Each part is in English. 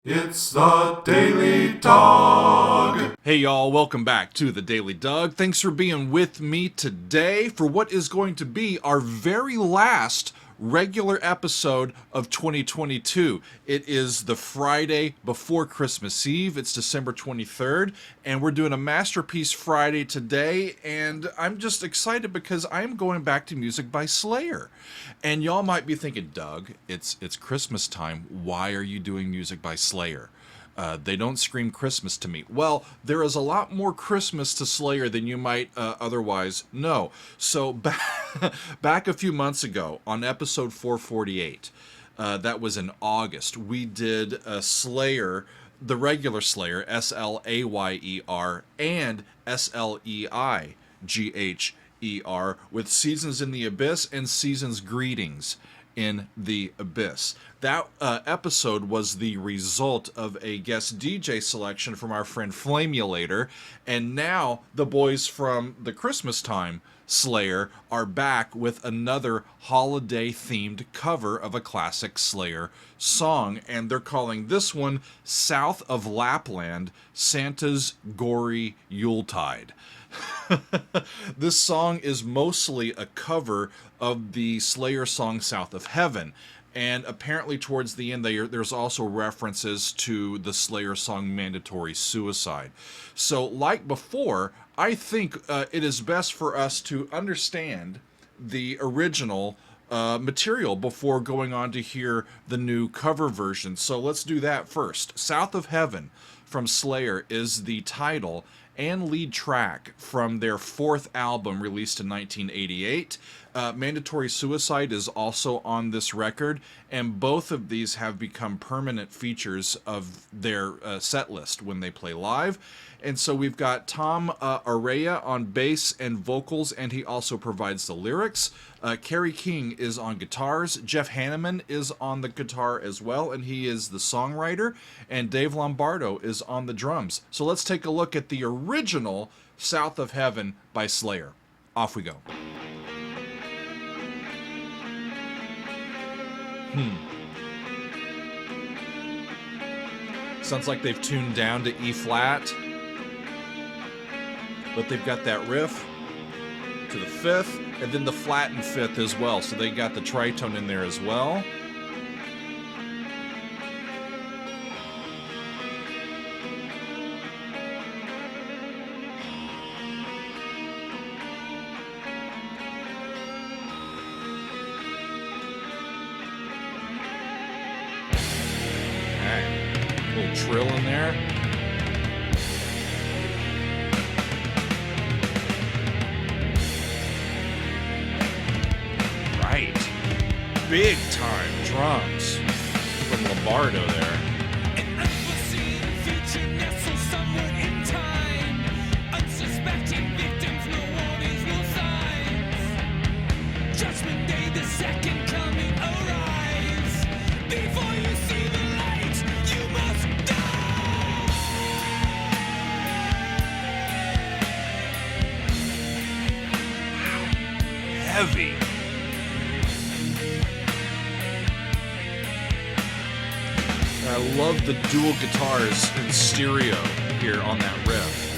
It's the Daily Dog. Hey y'all, welcome back to the Daily Doug. Thanks for being with me today for what is going to be our very last regular episode of 2022. It is the Friday before Christmas Eve. It's December 23rd, and we're doing a Masterpiece Friday today, and I'm just excited because I'm going back to music by Slayer. And y'all might be thinking, Doug, it's Christmas time. Why are you doing music by Slayer? They don't scream Christmas to me. Well, there is a lot more Christmas to Slayer than you might otherwise know. So back a few months ago on episode 448, that was in August, we did Slayer, the regular Slayer, Slayer, and Sleighger, with Seasons in the Abyss and Seasons Greetings in the Abyss. That episode was the result of a guest DJ selection from our friend Flamulator, and now the boys from the Christmas Time Slayer are back with another holiday-themed cover of a classic Slayer song, and they're calling this one South of Lapland, Santa's Gory Yuletide. This song is mostly a cover of the Slayer song South of Heaven, and apparently towards the end there's also references to the Slayer song Mandatory Suicide. So like before, I think it is best for us to understand the original material before going on to hear the new cover version. So let's do that first. South of Heaven from Slayer is the title and lead track from their fourth album released in 1988. Mandatory Suicide is also on this record, and both of these have become permanent features of their set list when they play live. And so we've got Tom Araya on bass and vocals, and he also provides the lyrics. Kerry King is on guitars. Jeff Hanneman is on the guitar as well, and he is the songwriter. And Dave Lombardo is on the drums. So let's take a look at the original South of Heaven by Slayer. Off we go. Sounds like they've tuned down to E flat, but they've got that riff to the fifth, and then the flattened fifth as well. So they got the tritone in there as well. Little trill in there. Right. Big time drums from Lombardo there. An unforeseen feature nestled somewhere in time. Unsuspecting victims, no warnings, no signs. Judgment Day, the second coming arrives. Before you see the light, you must die. Heavy. I love the dual guitars in stereo here on that riff.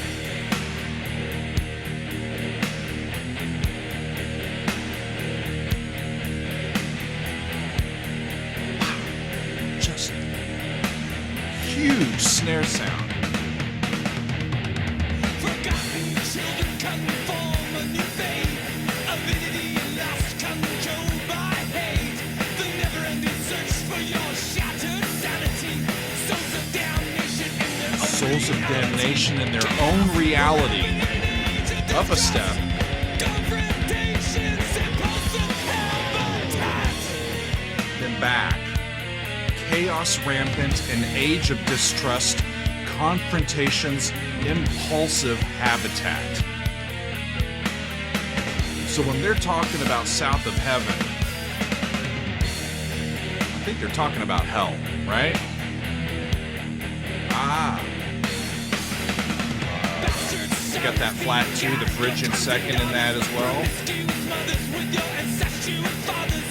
Just huge snare sound. Forgotten children conform a new faith. Avidity and lust controlled by hate. The never-ending search for your shattered sanity. Souls of damnation in their own Souls of damnation in their own reality. Up a step. confrontation, impulsive habitat. Then back. Chaos rampant, an age of distrust, confrontations, impulsive habitat. So when they're talking about South of Heaven, I think they're talking about hell, right? Got that flat 2, the Phrygian second in that as well. Mothers with your incestuous fathers.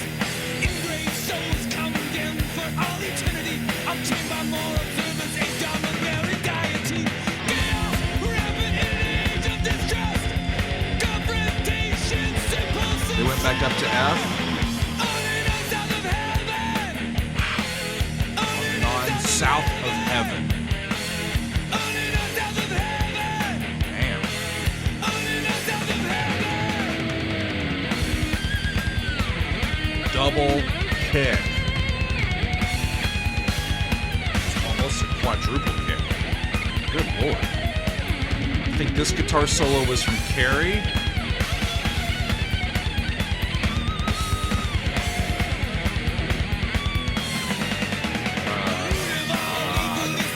Engraved souls condemned for all eternity. Obtained by more observed back up to F. On south of heaven. Damn. Double kick. It's almost a quadruple kick. Good lord. I think this guitar solo was from Carrie.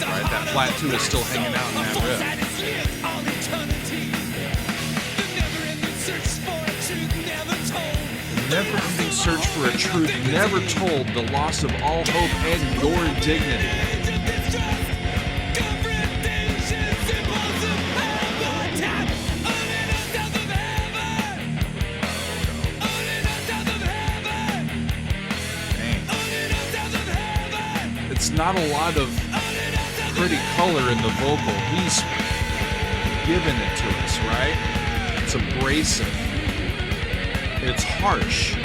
Right, that flat 2 is still hanging out in that riff. Never-ending search for a truth never told, the loss of all hope and your dignity. It's not a lot of pretty color in the vocal. He's giving it to us, right? It's abrasive. It's harsh.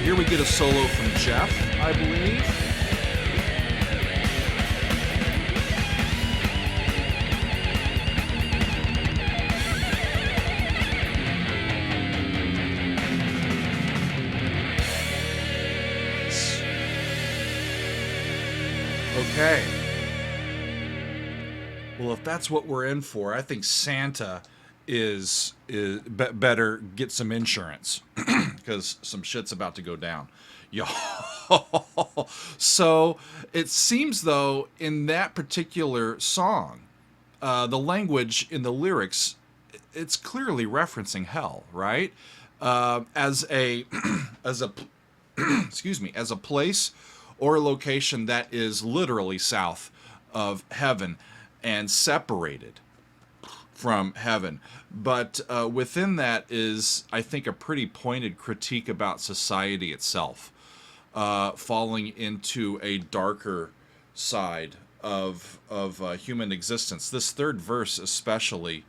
Here we get a solo from Jeff, I believe. Okay. Well, if that's what we're in for, I think Santa is better get some insurance because some shit's about to go down. Yo. So it seems though in that particular song, the language in the lyrics, it's clearly referencing hell, right? As a excuse me, as a place or a location that is literally south of heaven and separated from heaven. But within that is, I think, a pretty pointed critique about society itself, falling into a darker side of human existence. This third verse especially,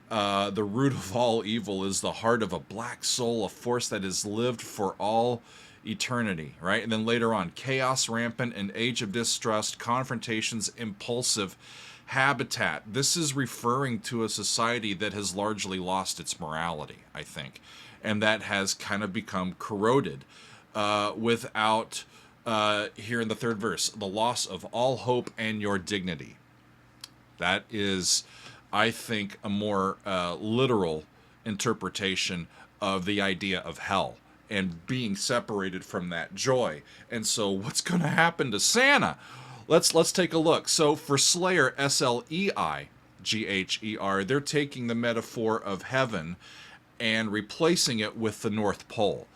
the root of all evil is the heart of a black soul, a force that has lived for all eternity, right? And then later on, chaos rampant, an age of distrust, confrontations impulsive, habitat. This is referring to a society that has largely lost its morality, I think, and that has kind of become corroded without, here in the third verse, the loss of all hope and your dignity. That is, I think, a more literal interpretation of the idea of hell and being separated from that joy. And so what's going to happen to Santa? Let's take a look. So for Slayer, S-L-E-I-G-H-E-R, they're taking the metaphor of heaven and replacing it with the North Pole.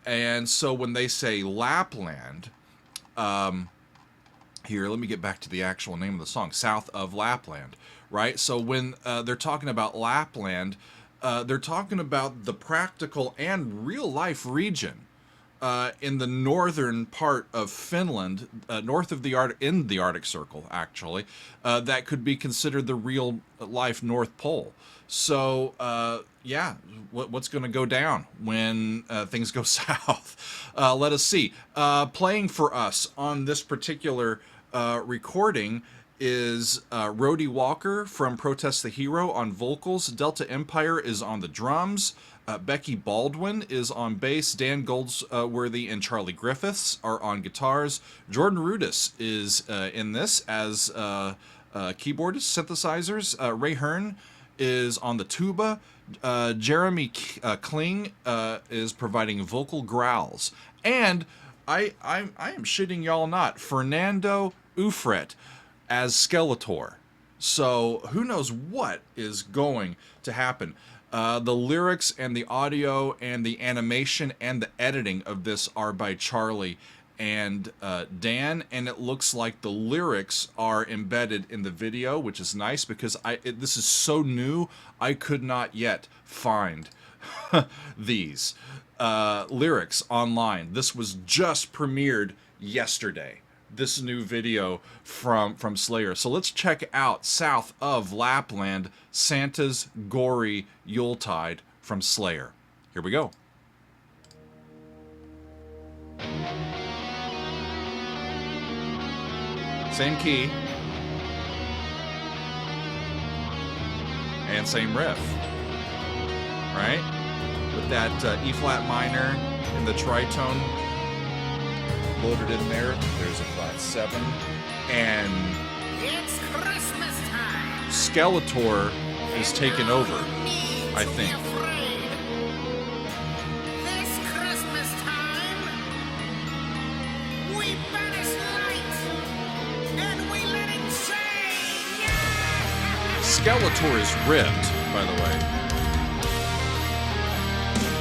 And so when they say Lapland, here, let me get back to the actual name of the song, South of Lapland, right? So when they're talking about Lapland, they're talking about the practical and real-life region in the northern part of Finland, north of the in the Arctic Circle, actually, that could be considered the real-life North Pole. So, yeah, what's going to go down when things go south? Let us see. Playing for us on this particular recording is Rhodey Walker from Protest the Hero on vocals. Delta Empire is on the drums. Becky Baldwin is on bass. Dan Goldsworthy and Charlie Griffiths are on guitars. Jordan Rudess is in this as keyboardist, synthesizers. Ray Hearn is on the tuba. Jeremy Kling is providing vocal growls. And I am shitting y'all not, Fernando Ufret as Skeletor. So who knows what is going to happen. The lyrics and the audio and the animation and the editing of this are by Charlie and Dan, and it looks like the lyrics are embedded in the video, which is nice because this is so new, I could not yet find these lyrics online. This was just premiered yesterday, this new video from Slayer. So let's check out South of Lapland, Santa's Gory Yuletide from Slayer. Here we go. Same key. And same riff. Right? With that E-flat minor and the tritone loaded in there. There's a flat 7. And It's Christmas time. Skeletor is taken over, I think. This Christmas time, we banish light and we let it shine. Skeletor is ripped, by the way.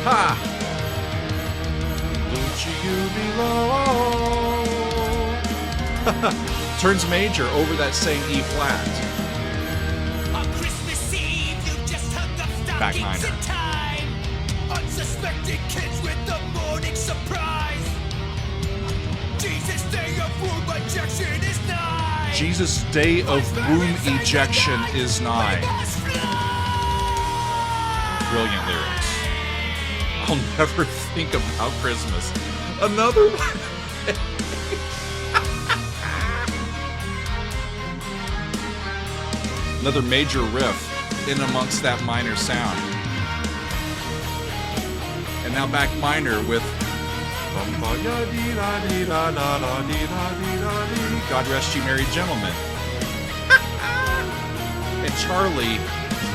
Ha! Don't you below? Turns major over that same E flat. On Christmas Eve, you just hung up Back stockings minor. in time. Unsuspecting kids with the morning surprise. Jesus' day of womb ejection is nigh. Jesus' day of womb ejection is nigh. Brilliant lyrics. I'll never think about Christmas. Another one. Another major riff in amongst that minor sound. And now back minor with God Rest You Merry Gentlemen. And Charlie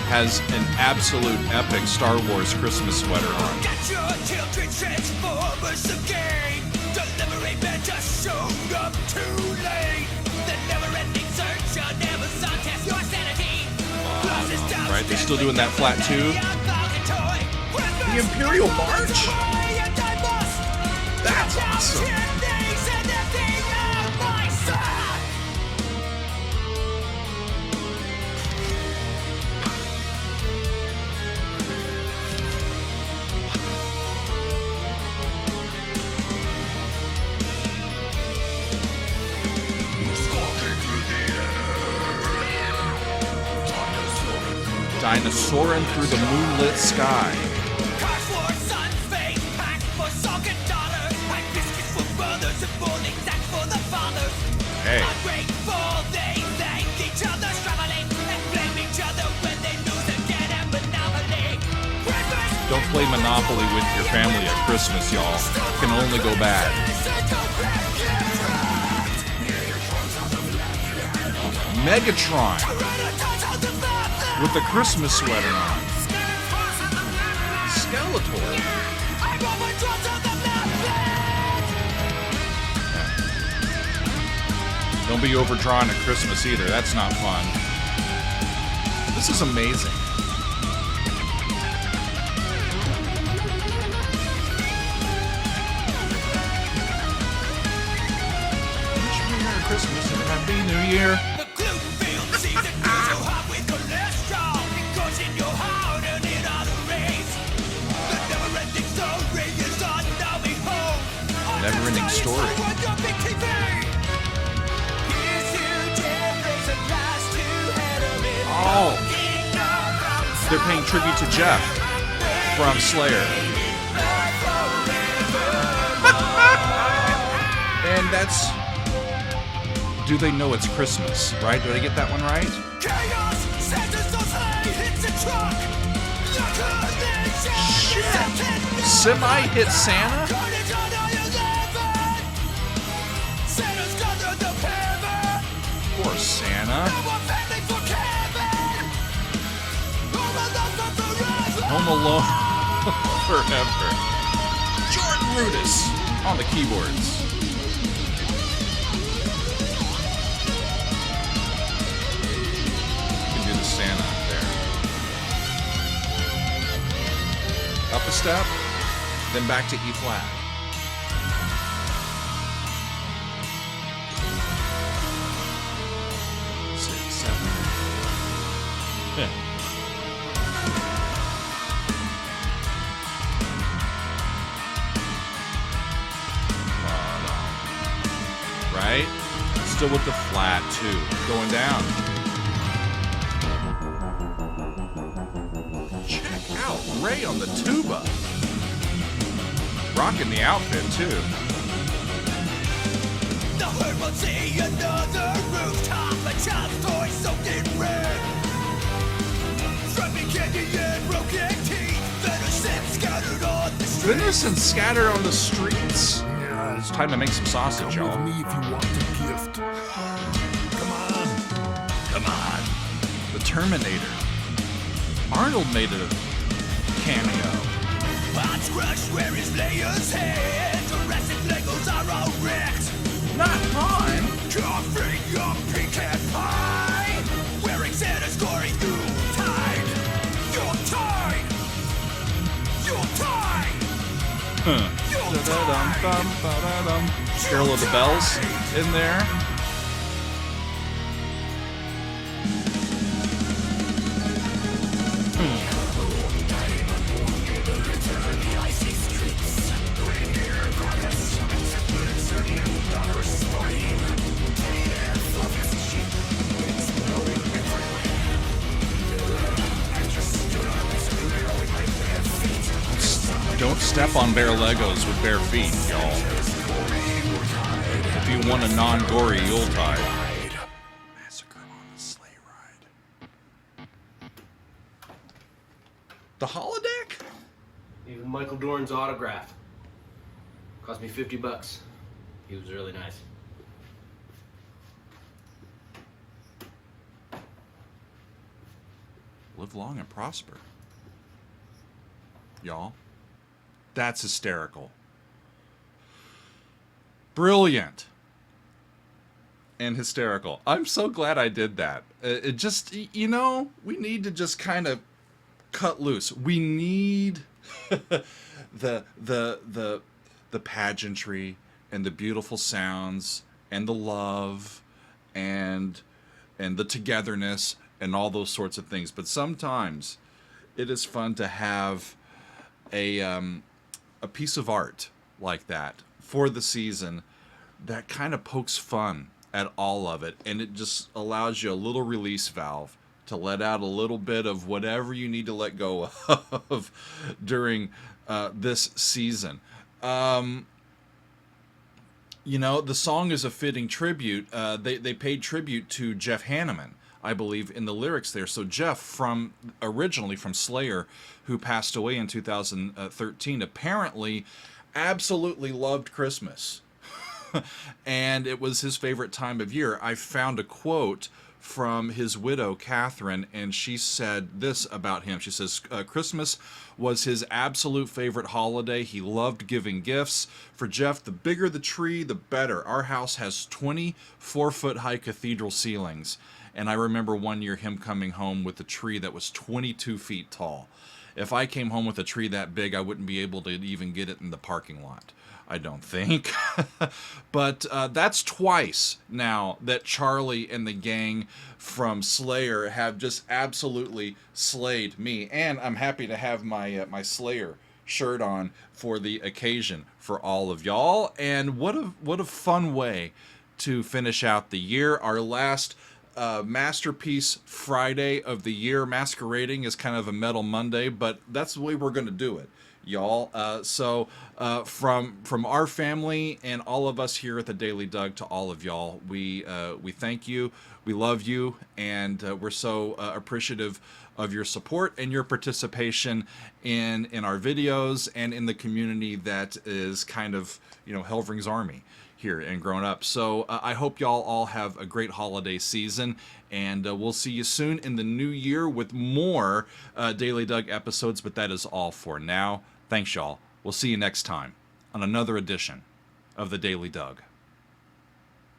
has an absolute epic Star Wars Christmas sweater on. Get your children transformers again. Delivery man just showed up too late. The never-ending search on Amazon tests your sanity. Right, they're still doing that flat 2. The Imperial March? That's awesome. Dinosaurin' through the moonlit sky. Hey. Don't play Monopoly with your family at Christmas, y'all. It can only go bad. Megatron with the Christmas sweater on. Skeletor. Don't be overdrawn at Christmas either. That's not fun. This is amazing. Wish me Merry Christmas and a Happy New Year. The gluten-filled season is so hot with cholesterol. It goes in your heart and in other rays. The never-ending story is on Now Behold. Never-ending story. Oh, they're paying tribute to Jeff from Slayer. And that's... Do they know it's Christmas, right? Did I get that one right? Shit! Semi hit Santa? Poor Santa. Home Alone forever. Jordan Rudess on the keyboards. You can do the Santa there. Up a step, then back to E flat. Yeah. Right? Still with the flat, too. Going down. Check out Ray on the tuba. Rocking the outfit, too. The herd will see another goodness, and scatter on the streets. It's time to make some sausage, y'all. Come with me if you want the gift. Come on. Come on. The Terminator. Arnold made a cameo. Parts crushed where his layers head. Jurassic Legos are all wrecked. Not mine. Coffee your pecan pie. Wearing Santa's Gory Yuletide. Yuletide. Yuletide. Da-da-dum-bum-ba-da-dum. Carol of the Bells in there. Don't step on bare Legos with bare feet, y'all. If you want a non-gory Yuletide. Massacre on the sleigh ride. The holodeck? Even Michael Dorn's autograph. Cost me $50. He was really nice. Live long and prosper. Y'all. That's hysterical. Brilliant. And hysterical. I'm so glad I did that. It just, you know, we need to just kind of cut loose. We need the pageantry and the beautiful sounds and the love and the togetherness and all those sorts of things. But sometimes it is fun to have a piece of art like that for the season that kind of pokes fun at all of it, and it just allows you a little release valve to let out a little bit of whatever you need to let go of during this season. You know, the song is a fitting tribute. They paid tribute to Jeff Hanneman, I believe, in the lyrics there. So Jeff, originally from Slayer, who passed away in 2013, apparently absolutely loved Christmas. And it was his favorite time of year. I found a quote from his widow, Catherine, and she said this about him. She says, Christmas was his absolute favorite holiday. He loved giving gifts. For Jeff, the bigger the tree, the better. Our house has 24-foot high cathedral ceilings. And I remember one year him coming home with a tree that was 22 feet tall. If I came home with a tree that big, I wouldn't be able to even get it in the parking lot, I don't think. But that's twice now that Charlie and the gang from Slayer have just absolutely slayed me. And I'm happy to have my Slayer shirt on for the occasion for all of y'all. And what a fun way to finish out the year. Our last Masterpiece Friday of the year. Masquerading is kind of a Metal Monday, but that's the way we're going to do it, y'all. So from our family and all of us here at the Daily Doug to all of y'all, we thank you, we love you, and we're so appreciative of your support and your participation in our videos and in the community that is kind of, you know, Helvering's Army here and grown up. So I hope y'all all have a great holiday season, and we'll see you soon in the new year with more Daily Doug episodes, but that is all for now. Thanks, y'all. We'll see you next time on another edition of the Daily Doug.